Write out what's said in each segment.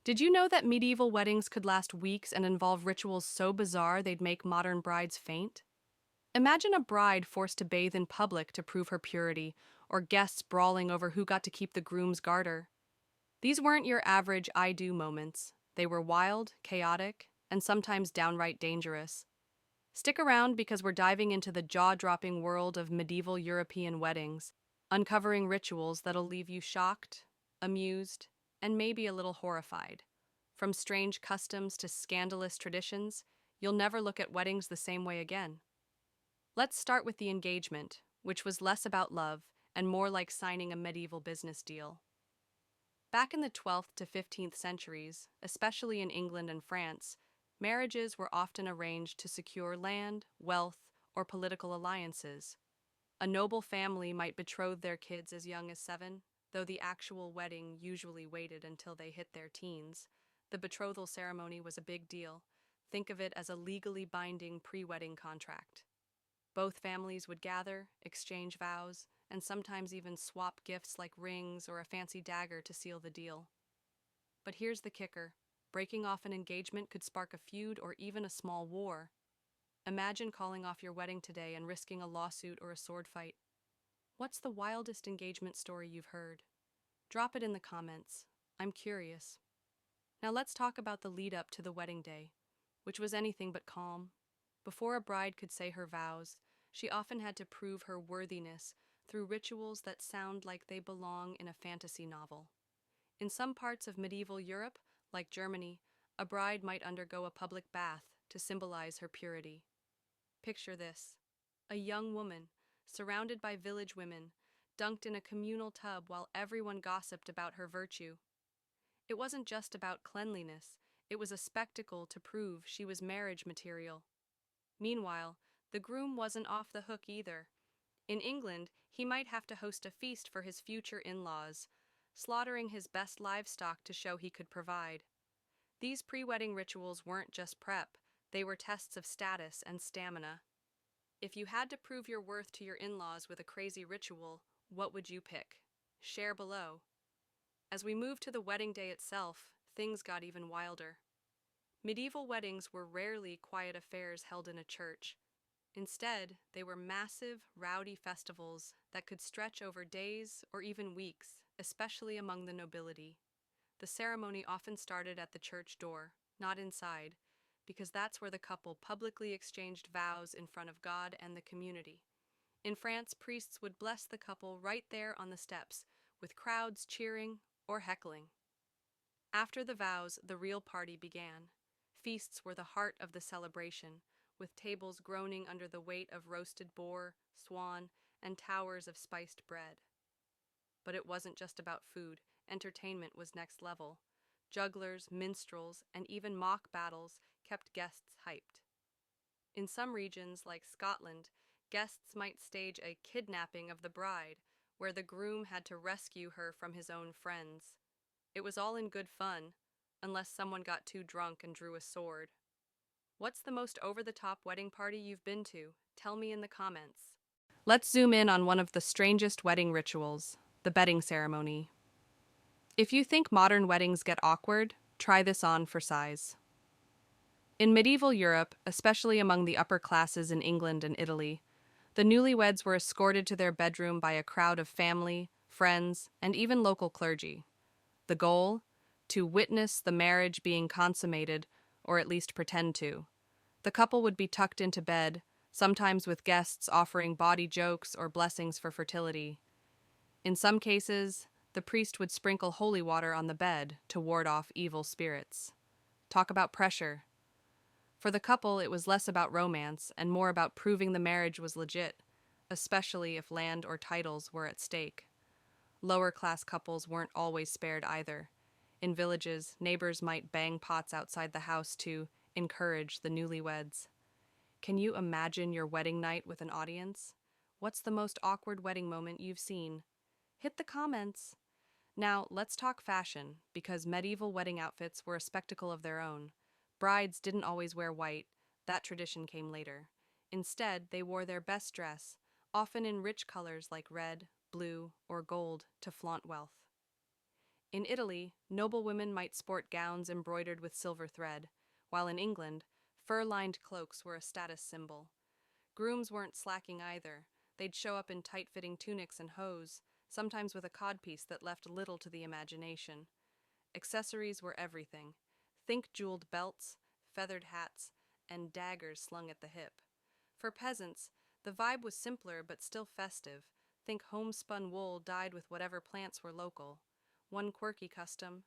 Did you know that medieval weddings could last weeks and involve rituals so bizarre they'd make modern brides faint? Imagine a bride forced to bathe in public to prove her purity, or guests brawling over who got to keep the groom's garter. These weren't your average I do moments. They were wild, chaotic, and sometimes downright dangerous. Stick around because we're diving into the jaw dropping world of medieval European weddings, uncovering rituals that'll leave you shocked, amused, and maybe a little horrified. From strange customs to scandalous traditions, you'll never look at weddings the same way again. Let's start with the engagement, which was less about love and more like signing a medieval business deal. Back in the 12th to 15th centuries, especially in England and France, marriages were often arranged to secure land, wealth, or political alliances. A noble family might betroth their kids as young as 7, though the actual wedding usually waited until they hit their teens. The betrothal ceremony was a big deal. Think of it as a legally binding pre-wedding contract. Both families would gather, exchange vows, and sometimes even swap gifts like rings or a fancy dagger to seal the deal. But here's the kicker. Breaking off an engagement could spark a feud or even a small war. Imagine calling off your wedding today and risking a lawsuit or a sword fight. What's the wildest engagement story you've heard? Drop it in the comments. I'm curious. Now let's talk about the lead up to the wedding day, which was anything but calm. Before a bride could say her vows, she often had to prove her worthiness through rituals that sound like they belong in a fantasy novel. In some parts of medieval Europe, like Germany, a bride might undergo a public bath to symbolize her purity. Picture this: a young woman, surrounded by village women, dunked in a communal tub while everyone gossiped about her virtue. It wasn't just about cleanliness, it was a spectacle to prove she was marriage material. Meanwhile, the groom wasn't off the hook either. In England, he might have to host a feast for his future in-laws, slaughtering his best livestock to show he could provide. These pre-wedding rituals weren't just prep, they were tests of status and stamina. If you had to prove your worth to your in-laws with a crazy ritual, what would you pick? Share below. As we moved to the wedding day itself, things got even wilder. Medieval weddings were rarely quiet affairs held in a church. Instead, they were massive, rowdy festivals that could stretch over days or even weeks, especially among the nobility. The ceremony often started at the church door, not inside, because that's where the couple publicly exchanged vows in front of God and the community. In France, priests would bless the couple right there on the steps, with crowds cheering or heckling. After the vows, the real party began. Feasts were the heart of the celebration, with tables groaning under the weight of roasted boar, swan, and towers of spiced bread. But it wasn't just about food. Entertainment was next level. Jugglers, minstrels, and even mock battles kept guests hyped. In some regions, like Scotland, guests might stage a kidnapping of the bride, where the groom had to rescue her from his own friends. It was all in good fun, unless someone got too drunk and drew a sword. What's the most over-the-top wedding party you've been to? Tell me in the comments. Let's zoom in on one of the strangest wedding rituals, the bedding ceremony. If you think modern weddings get awkward, try this on for size. In medieval Europe, especially among the upper classes in England and Italy, the newlyweds were escorted to their bedroom by a crowd of family, friends, and even local clergy. The goal? To witness the marriage being consummated, or at least pretend to. The couple would be tucked into bed, sometimes with guests offering bawdy jokes or blessings for fertility. In some cases, the priest would sprinkle holy water on the bed to ward off evil spirits. Talk about pressure. For the couple, it was less about romance and more about proving the marriage was legit, especially if land or titles were at stake. Lower-class couples weren't always spared either. In villages, neighbors might bang pots outside the house to encourage the newlyweds. Can you imagine your wedding night with an audience? What's the most awkward wedding moment you've seen? Hit the comments. Now, let's talk fashion, because medieval wedding outfits were a spectacle of their own. Brides didn't always wear white, that tradition came later. Instead, they wore their best dress, often in rich colors like red, blue, or gold, to flaunt wealth. In Italy, noble women might sport gowns embroidered with silver thread, while in England, fur-lined cloaks were a status symbol. Grooms weren't slacking either. They'd show up in tight-fitting tunics and hose, sometimes with a codpiece that left little to the imagination. Accessories were everything. Think jeweled belts, feathered hats, and daggers slung at the hip. For peasants, the vibe was simpler but still festive. Think homespun wool dyed with whatever plants were local. One quirky custom.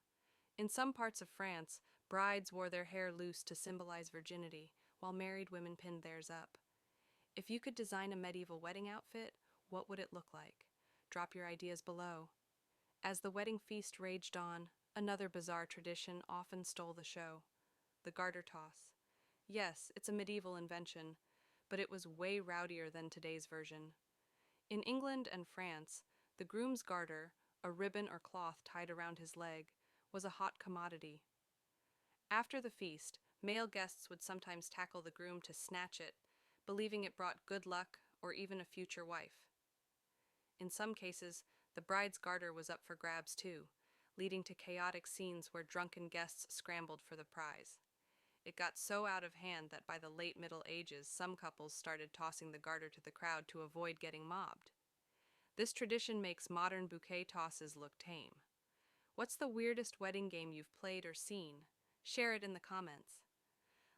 In some parts of France, brides wore their hair loose to symbolize virginity, while married women pinned theirs up. If you could design a medieval wedding outfit, what would it look like? Drop your ideas below. As the wedding feast raged on, another bizarre tradition often stole the show: the garter toss. Yes, it's a medieval invention, but it was way rowdier than today's version. In England and France, the groom's garter, a ribbon or cloth tied around his leg, was a hot commodity. After the feast, male guests would sometimes tackle the groom to snatch it, believing it brought good luck or even a future wife. In some cases, the bride's garter was up for grabs too, leading to chaotic scenes where drunken guests scrambled for the prize. It got so out of hand that by the late Middle Ages, some couples started tossing the garter to the crowd to avoid getting mobbed. This tradition makes modern bouquet tosses look tame. What's the weirdest wedding game you've played or seen? Share it in the comments.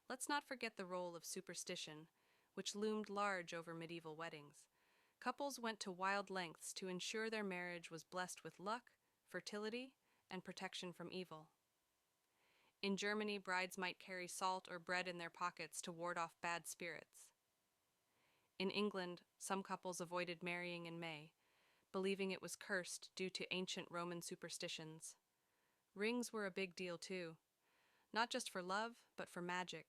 Let's not forget the role of superstition, which loomed large over medieval weddings. Couples went to wild lengths to ensure their marriage was blessed with luck, fertility, and protection from evil. In Germany, brides might carry salt or bread in their pockets to ward off bad spirits. In England, some couples avoided marrying in May, believing it was cursed due to ancient Roman superstitions. Rings were a big deal too, not just for love, but for magic.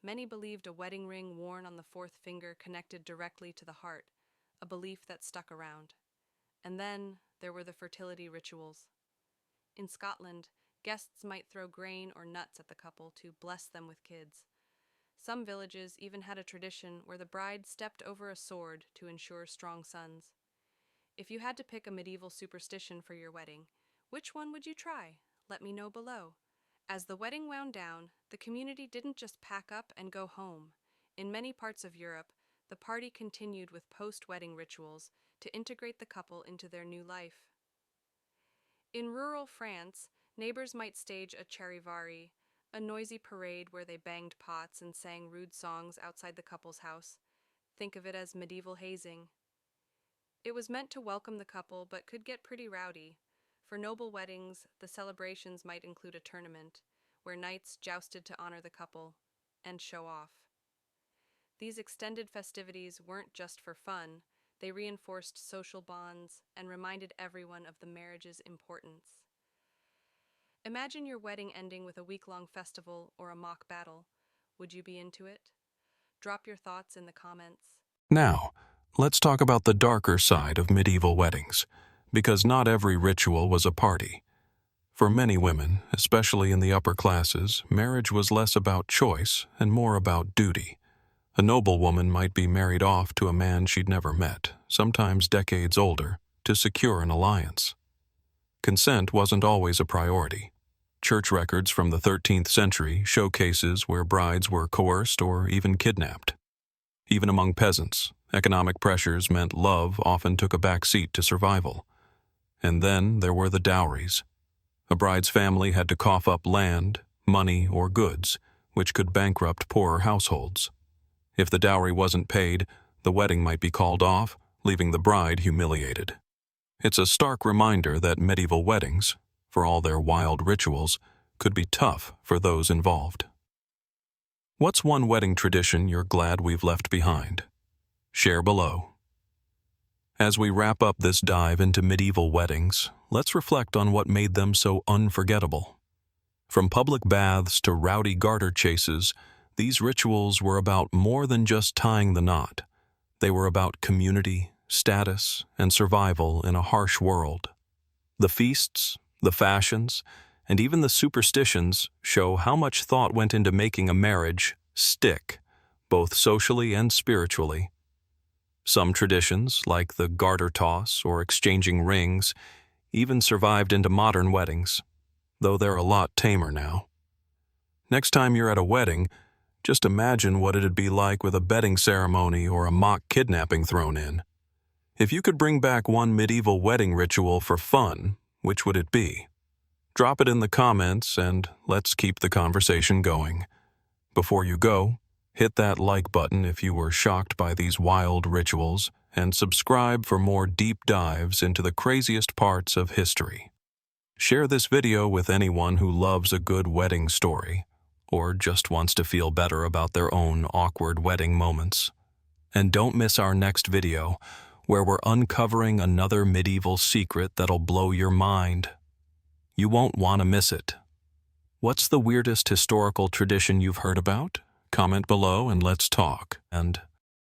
Many believed a wedding ring worn on the fourth finger connected directly to the heart, a belief that stuck around. And then there were the fertility rituals. In Scotland, guests might throw grain or nuts at the couple to bless them with kids. Some villages even had a tradition where the bride stepped over a sword to ensure strong sons. If you had to pick a medieval superstition for your wedding, which one would you try? Let me know below. As the wedding wound down, the community didn't just pack up and go home. In many parts of Europe, the party continued with post-wedding rituals to integrate the couple into their new life. In rural France, neighbors might stage a charivari, a noisy parade where they banged pots and sang rude songs outside the couple's house. Think of it as medieval hazing. It was meant to welcome the couple, but could get pretty rowdy. For noble weddings, the celebrations might include a tournament, where knights jousted to honor the couple and show off. These extended festivities weren't just for fun, they reinforced social bonds and reminded everyone of the marriage's importance. Imagine your wedding ending with a week-long festival or a mock battle. Would you be into it? Drop your thoughts in the comments. Now, let's talk about the darker side of medieval weddings, because not every ritual was a party. For many women, especially in the upper classes, marriage was less about choice and more about duty. A noble woman might be married off to a man she'd never met, sometimes decades older, to secure an alliance. Consent wasn't always a priority. Church records from the 13th century show cases where brides were coerced or even kidnapped. Even among peasants, economic pressures meant love often took a back seat to survival. And then there were the dowries. A bride's family had to cough up land, money, or goods, which could bankrupt poorer households. If the dowry wasn't paid, the wedding might be called off, leaving the bride humiliated. It's a stark reminder that medieval weddings, for all their wild rituals, could be tough for those involved. What's one wedding tradition you're glad we've left behind? Share below. As we wrap up this dive into medieval weddings, let's reflect on what made them so unforgettable. From public baths to rowdy garter chases, these rituals were about more than just tying the knot. They were about community, status, and survival in a harsh world. The feasts, the fashions, and even the superstitions show how much thought went into making a marriage stick, both socially and spiritually. Some traditions, like the garter toss or exchanging rings, even survived into modern weddings, though they're a lot tamer now. Next time you're at a wedding, just imagine what it'd be like with a bedding ceremony or a mock kidnapping thrown in. If you could bring back one medieval wedding ritual for fun, which would it be? Drop it in the comments and let's keep the conversation going. Before you go, hit that like button if you were shocked by these wild rituals, and subscribe for more deep dives into the craziest parts of history. Share this video with anyone who loves a good wedding story, or just wants to feel better about their own awkward wedding moments. And don't miss our next video, where we're uncovering another medieval secret that'll blow your mind. You won't want to miss it. What's the weirdest historical tradition you've heard about? Comment below and let's talk. And